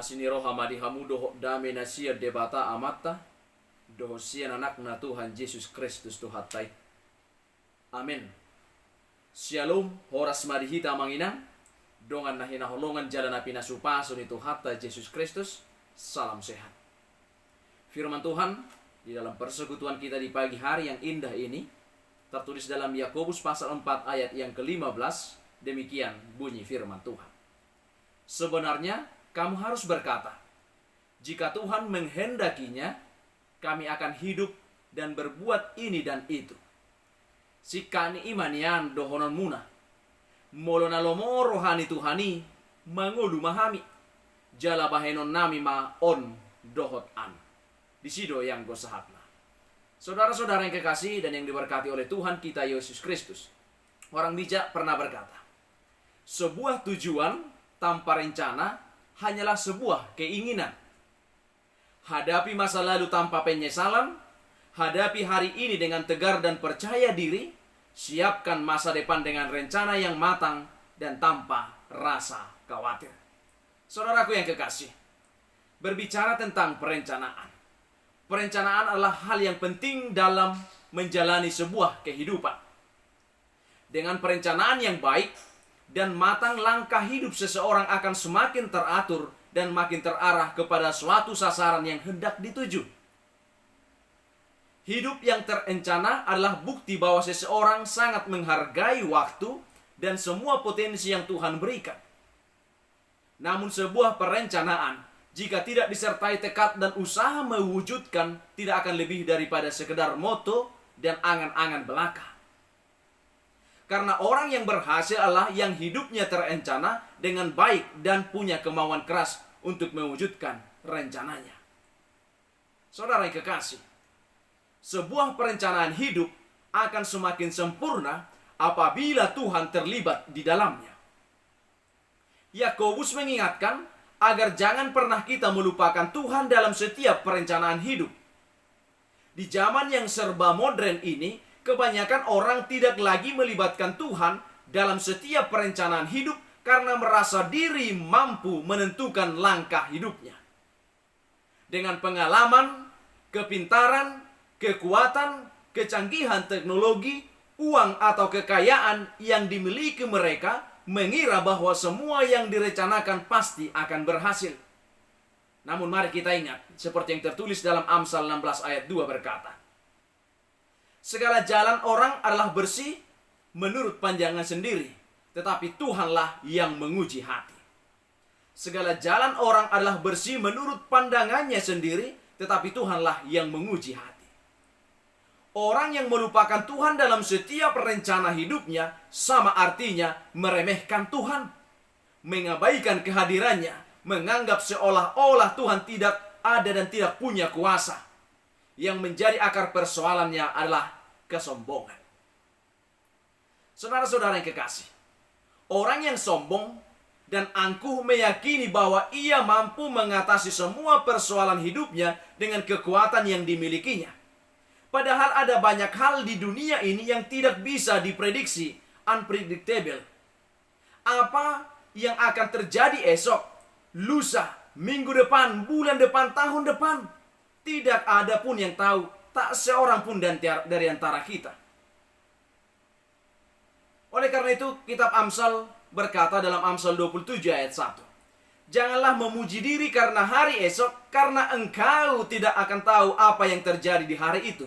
Asini roha madihamu doho dame nasia debata amatta doho sian anakna Tuhan Yesus Kristus Tuhatai. Amin. Shalom horas madihita manginang dongan nahina holongan jalan api nasupasun itu hatta Yesus Kristus. Salam sehat. Firman Tuhan di dalam persekutuan kita di pagi hari yang indah ini tertulis dalam Yakobus pasal 4 ayat yang ke-15. Demikian bunyi firman Tuhan. Sebenarnya kamu harus berkata, jika Tuhan menghendakinya, kami akan hidup dan berbuat ini dan itu. Sikani imanian dohonon muna. Molona lomo rohani Tuhani mangulu mahami. Jala bahenon nami ma on dohot an. Disido yang gosahatna. Saudara-saudara yang kekasih dan yang diberkati oleh Tuhan kita Yesus Kristus. Orang bijak pernah berkata, sebuah tujuan tanpa rencana hanyalah sebuah keinginan. Hadapi masa lalu tanpa penyesalan, hadapi hari ini dengan tegar dan percaya diri, siapkan masa depan dengan rencana yang matang dan tanpa rasa khawatir. Saudaraku yang kekasih, berbicara tentang perencanaan. Perencanaan adalah hal yang penting dalam menjalani sebuah kehidupan. Dengan perencanaan yang baik dan matang, langkah hidup seseorang akan semakin teratur dan makin terarah kepada suatu sasaran yang hendak dituju. Hidup yang terencana adalah bukti bahwa seseorang sangat menghargai waktu dan semua potensi yang Tuhan berikan. Namun sebuah perencanaan, jika tidak disertai tekad dan usaha mewujudkan, tidak akan lebih daripada sekedar moto dan angan-angan belaka. Karena orang yang berhasil adalah yang hidupnya terencana dengan baik dan punya kemauan keras untuk mewujudkan rencananya. Saudara yang kekasih, sebuah perencanaan hidup akan semakin sempurna apabila Tuhan terlibat di dalamnya. Yakobus mengingatkan agar jangan pernah kita melupakan Tuhan dalam setiap perencanaan hidup. Di zaman yang serba modern ini, kebanyakan orang tidak lagi melibatkan Tuhan dalam setiap perencanaan hidup karena merasa diri mampu menentukan langkah hidupnya. Dengan pengalaman, kepintaran, kekuatan, kecanggihan teknologi, uang atau kekayaan yang dimiliki mereka, mengira bahwa semua yang direncanakan pasti akan berhasil. Namun mari kita ingat, seperti yang tertulis dalam Amsal 16 ayat 2 berkata, segala jalan orang adalah bersih menurut pandangan sendiri, tetapi Tuhanlah yang menguji hati. Segala jalan orang adalah bersih menurut pandangannya sendiri, tetapi Tuhanlah yang menguji hati. Orang yang melupakan Tuhan dalam setiap rencana hidupnya sama artinya meremehkan Tuhan, mengabaikan kehadirannya, menganggap seolah-olah Tuhan tidak ada dan tidak punya kuasa. Yang menjadi akar persoalannya adalah kesombongan. Saudara-saudara yang kekasih, orang yang sombong dan angkuh meyakini bahwa ia mampu mengatasi semua persoalan hidupnya dengan kekuatan yang dimilikinya. Padahal ada banyak hal di dunia ini yang tidak bisa diprediksi, unpredictable. Apa yang akan terjadi esok, lusa, minggu depan, bulan depan, tahun depan, tidak ada pun yang tahu, tak seorang pun dari antara kita. Oleh karena itu, kitab Amsal berkata dalam Amsal 27 ayat 1. Janganlah memuji diri karena hari esok, karena engkau tidak akan tahu apa yang terjadi di hari itu.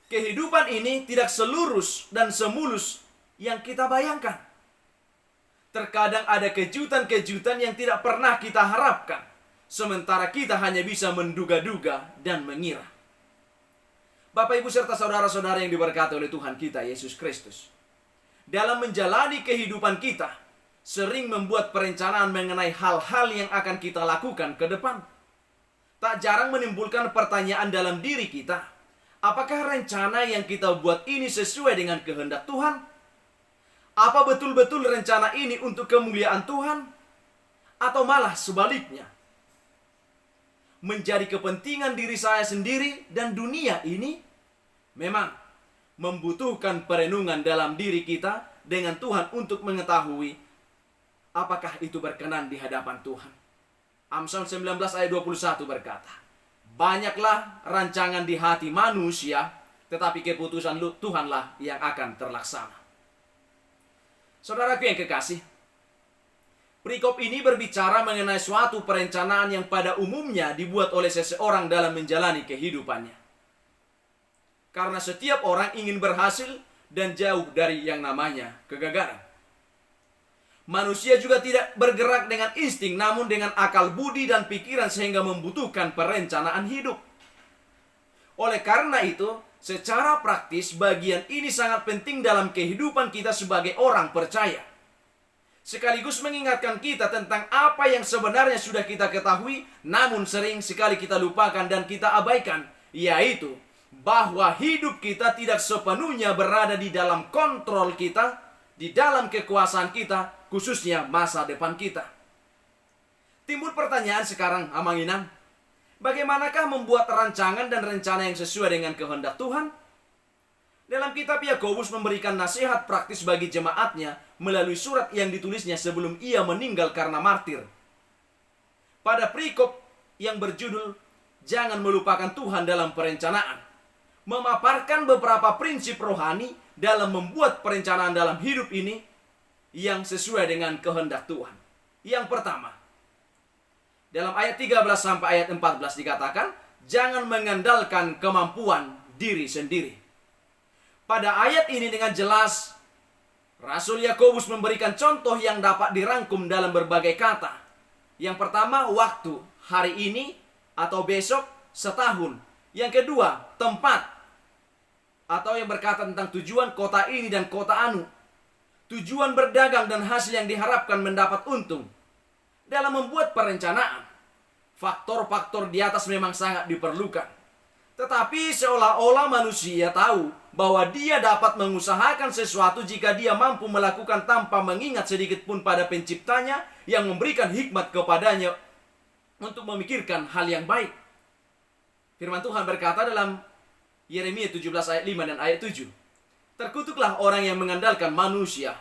Kehidupan ini tidak selurus dan semulus yang kita bayangkan. Terkadang ada kejutan-kejutan yang tidak pernah kita harapkan. Sementara kita hanya bisa menduga-duga dan mengira. Bapak, Ibu, serta saudara-saudara yang diberkati oleh Tuhan kita, Yesus Kristus. Dalam menjalani kehidupan kita, sering membuat perencanaan mengenai hal-hal yang akan kita lakukan ke depan. Tak jarang menimbulkan pertanyaan dalam diri kita. Apakah rencana yang kita buat ini sesuai dengan kehendak Tuhan? Apa betul-betul rencana ini untuk kemuliaan Tuhan? Atau malah sebaliknya? Menjadi kepentingan diri saya sendiri dan dunia ini? Memang membutuhkan perenungan dalam diri kita dengan Tuhan untuk mengetahui apakah itu berkenan di hadapan Tuhan. Amsal 19 ayat 21 berkata, banyaklah rancangan di hati manusia, tetapi keputusan Tuhanlah yang akan terlaksana. Saudaraku yang kekasih, perikop ini berbicara mengenai suatu perencanaan yang pada umumnya dibuat oleh seseorang dalam menjalani kehidupannya. Karena setiap orang ingin berhasil dan jauh dari yang namanya kegagalan. Manusia juga tidak bergerak dengan insting, namun dengan akal budi dan pikiran sehingga membutuhkan perencanaan hidup. Oleh karena itu, secara praktis bagian ini sangat penting dalam kehidupan kita sebagai orang percaya. Sekaligus mengingatkan kita tentang apa yang sebenarnya sudah kita ketahui, namun sering sekali kita lupakan dan kita abaikan, yaitu bahwa hidup kita tidak sepenuhnya berada di dalam kontrol kita, di dalam kekuasaan kita, khususnya masa depan kita. Timbul pertanyaan sekarang, Amanginang, bagaimanakah membuat rancangan dan rencana yang sesuai dengan kehendak Tuhan? Dalam kitab Yakobus memberikan nasihat praktis bagi jemaatnya melalui surat yang ditulisnya sebelum ia meninggal karena martir. Pada perikop yang berjudul Jangan Melupakan Tuhan dalam Perencanaan, memaparkan beberapa prinsip rohani dalam membuat perencanaan dalam hidup ini yang sesuai dengan kehendak Tuhan. Yang pertama, dalam ayat 13 sampai ayat 14 dikatakan, jangan mengandalkan kemampuan diri sendiri. Pada ayat ini dengan jelas, Rasul Yakobus memberikan contoh yang dapat dirangkum dalam berbagai kata. Yang pertama, waktu, hari ini atau besok, setahun. Yang kedua, tempat, atau yang berkata tentang tujuan kota ini dan kota anu. Tujuan berdagang dan hasil yang diharapkan mendapat untung. Dalam membuat perencanaan, faktor-faktor di atas memang sangat diperlukan. Tetapi seolah-olah manusia tahu bahwa dia dapat mengusahakan sesuatu jika dia mampu melakukan tanpa mengingat sedikit pun pada penciptanya yang memberikan hikmat kepadanya untuk memikirkan hal yang baik. Firman Tuhan berkata dalam Yeremia 17 ayat 5 dan ayat 7. Terkutuklah orang yang mengandalkan manusia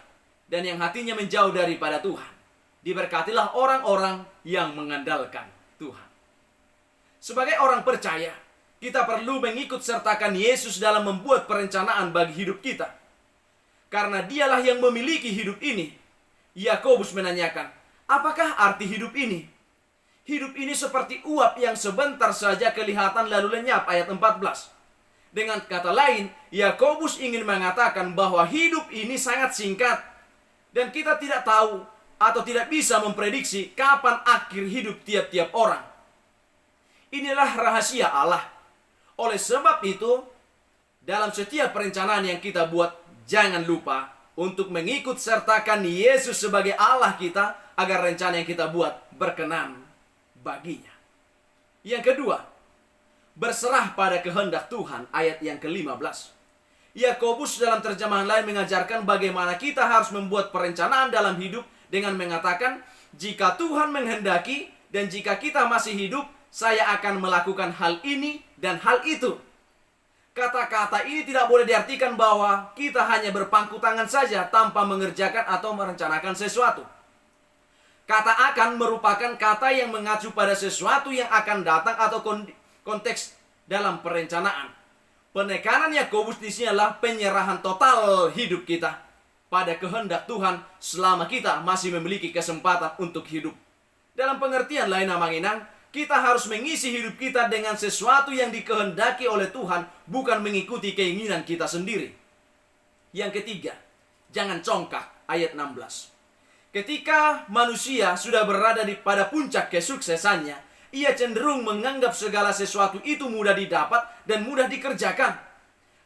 dan yang hatinya menjauh daripada Tuhan. Diberkatilah orang-orang yang mengandalkan Tuhan. Sebagai orang percaya, kita perlu mengikut sertakan Yesus dalam membuat perencanaan bagi hidup kita. Karena dialah yang memiliki hidup ini. Yakobus menanyakan, apakah arti hidup ini? Hidup ini seperti uap yang sebentar saja kelihatan lalu lenyap, ayat 14. Dengan kata lain, Yakobus ingin mengatakan bahwa hidup ini sangat singkat dan kita tidak tahu atau tidak bisa memprediksi kapan akhir hidup tiap-tiap orang. Inilah rahasia Allah. Oleh sebab itu, dalam setiap perencanaan yang kita buat, jangan lupa untuk mengikut sertakan Yesus sebagai Allah kita agar rencana yang kita buat berkenan baginya. Yang kedua, berserah pada kehendak Tuhan, ayat yang ke-15. Yakobus dalam terjemahan lain mengajarkan bagaimana kita harus membuat perencanaan dalam hidup dengan mengatakan, jika Tuhan menghendaki dan jika kita masih hidup, saya akan melakukan hal ini dan hal itu. Kata-kata ini tidak boleh diartikan bahwa kita hanya berpangku tangan saja tanpa mengerjakan atau merencanakan sesuatu. Kata akan merupakan kata yang mengacu pada sesuatu yang akan datang atau konteks dalam perencanaan. Penekanan Yakobus di sini adalah penyerahan total hidup kita pada kehendak Tuhan selama kita masih memiliki kesempatan untuk hidup. Dalam pengertian lain, Amanginang, kita harus mengisi hidup kita dengan sesuatu yang dikehendaki oleh Tuhan, bukan mengikuti keinginan kita sendiri. Yang ketiga, jangan congkak, ayat 16. Ketika manusia sudah berada pada puncak kesuksesannya, ia cenderung menganggap segala sesuatu itu mudah didapat dan mudah dikerjakan.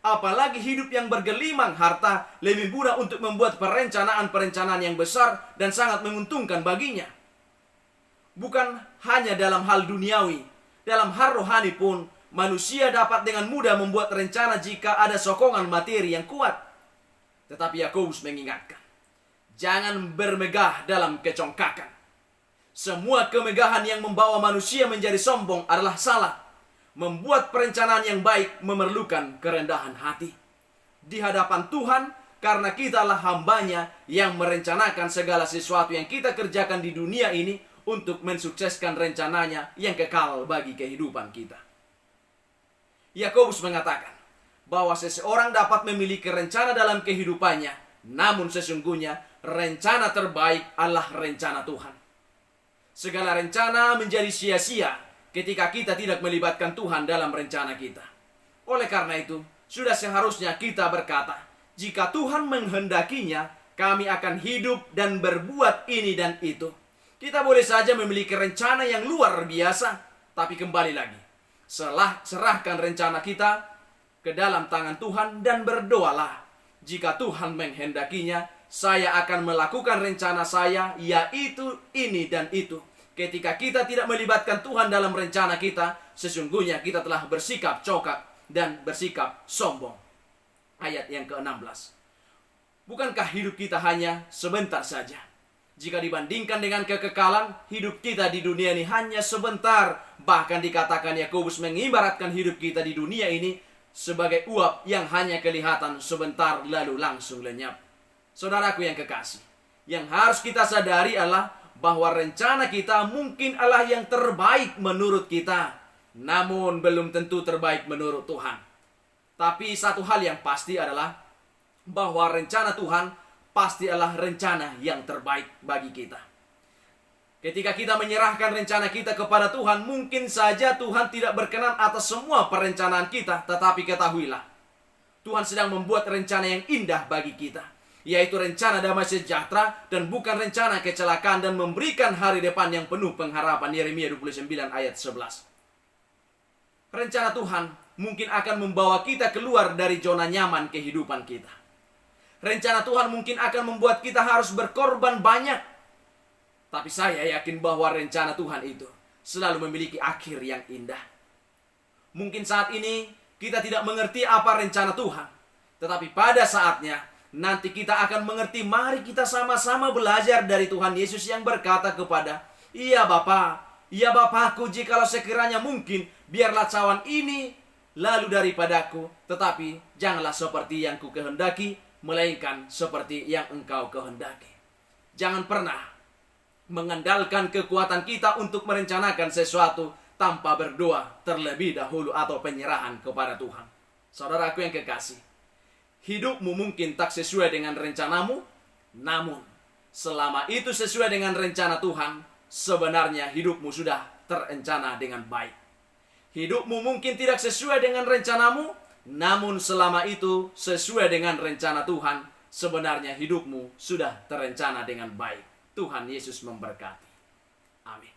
Apalagi hidup yang bergelimang harta lebih mudah untuk membuat perencanaan-perencanaan yang besar dan sangat menguntungkan baginya. Bukan hanya dalam hal duniawi, dalam hal rohani pun manusia dapat dengan mudah membuat rencana jika ada sokongan materi yang kuat. Tetapi Yakobus mengingatkan, jangan bermegah dalam kecongkakan. Semua kemegahan yang membawa manusia menjadi sombong adalah salah. Membuat perencanaan yang baik memerlukan kerendahan hati di hadapan Tuhan, karena kitalah hambanya yang merencanakan segala sesuatu yang kita kerjakan di dunia ini untuk mensukseskan rencananya yang kekal bagi kehidupan kita. Yakobus mengatakan bahwa seseorang dapat memiliki rencana dalam kehidupannya, namun sesungguhnya rencana terbaik adalah rencana Tuhan. Segala rencana menjadi sia-sia ketika kita tidak melibatkan Tuhan dalam rencana kita. Oleh karena itu, sudah seharusnya kita berkata, jika Tuhan menghendakinya, kami akan hidup dan berbuat ini dan itu. Kita boleh saja memiliki rencana yang luar biasa, tapi kembali lagi, serahkan rencana kita ke dalam tangan Tuhan dan berdoalah. Jika Tuhan menghendakinya, saya akan melakukan rencana saya, yaitu ini dan itu. Ketika kita tidak melibatkan Tuhan dalam rencana kita, sesungguhnya kita telah bersikap congkak dan bersikap sombong. Ayat yang ke-16. Bukankah hidup kita hanya sebentar saja? Jika dibandingkan dengan kekekalan, hidup kita di dunia ini hanya sebentar. Bahkan dikatakan Yakobus mengibaratkan hidup kita di dunia ini sebagai uap yang hanya kelihatan sebentar lalu langsung lenyap. Saudaraku yang kekasih, yang harus kita sadari adalah bahwa rencana kita mungkin adalah yang terbaik menurut kita, namun belum tentu terbaik menurut Tuhan. Tapi satu hal yang pasti adalah bahwa rencana Tuhan pasti adalah rencana yang terbaik bagi kita. Ketika kita menyerahkan rencana kita kepada Tuhan, mungkin saja Tuhan tidak berkenan atas semua perencanaan kita, tetapi ketahuilah, Tuhan sedang membuat rencana yang indah bagi kita, yaitu rencana damai sejahtera dan bukan rencana kecelakaan, dan memberikan hari depan yang penuh pengharapan. Yeremia 29 ayat 11. Rencana Tuhan mungkin akan membawa kita keluar dari zona nyaman kehidupan kita. Rencana Tuhan mungkin akan membuat kita harus berkorban banyak. Tapi saya yakin bahwa rencana Tuhan itu selalu memiliki akhir yang indah. Mungkin saat ini kita tidak mengerti apa rencana Tuhan, tetapi pada saatnya nanti kita akan mengerti. Mari kita sama-sama belajar dari Tuhan Yesus yang berkata kepada, "Iya Bapa, iya Bapakku, jikalau sekiranya mungkin, biarlah cawan ini lalu daripadaku, tetapi janganlah seperti yang ku kehendaki, melainkan seperti yang Engkau kehendaki." Jangan pernah mengandalkan kekuatan kita untuk merencanakan sesuatu tanpa berdoa terlebih dahulu atau penyerahan kepada Tuhan. Saudaraku yang kekasih, hidupmu mungkin tak sesuai dengan rencanamu, namun selama itu sesuai dengan rencana Tuhan, sebenarnya hidupmu sudah terencana dengan baik. Hidupmu mungkin tidak sesuai dengan rencanamu, namun selama itu sesuai dengan rencana Tuhan, sebenarnya hidupmu sudah terencana dengan baik. Tuhan Yesus memberkati. Amin.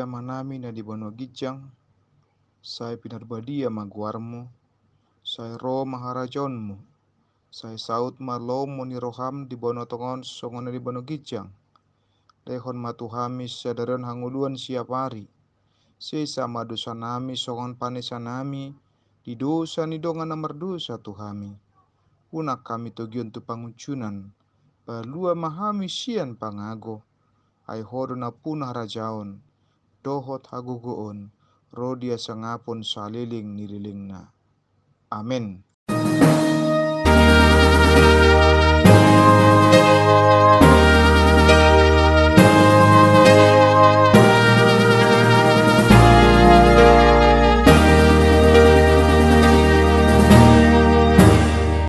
manami na di bono gijang, sai pinarbadia maguarmu, sai ro maharajonmu, sai saut malomo ni roham di bono tongon songona di bono gijang, lehon matuhami sadaran hanguluan siap hari, sesa madosa nami songon panesa nami, di dosa ni dongan namar dosa tuhami, unak kami togion tu panguncunan, balua mahami sian pangago, ai hodo na punah rajaon, dohot hagugoon, rodia sangapon saliling nililingna. Amin.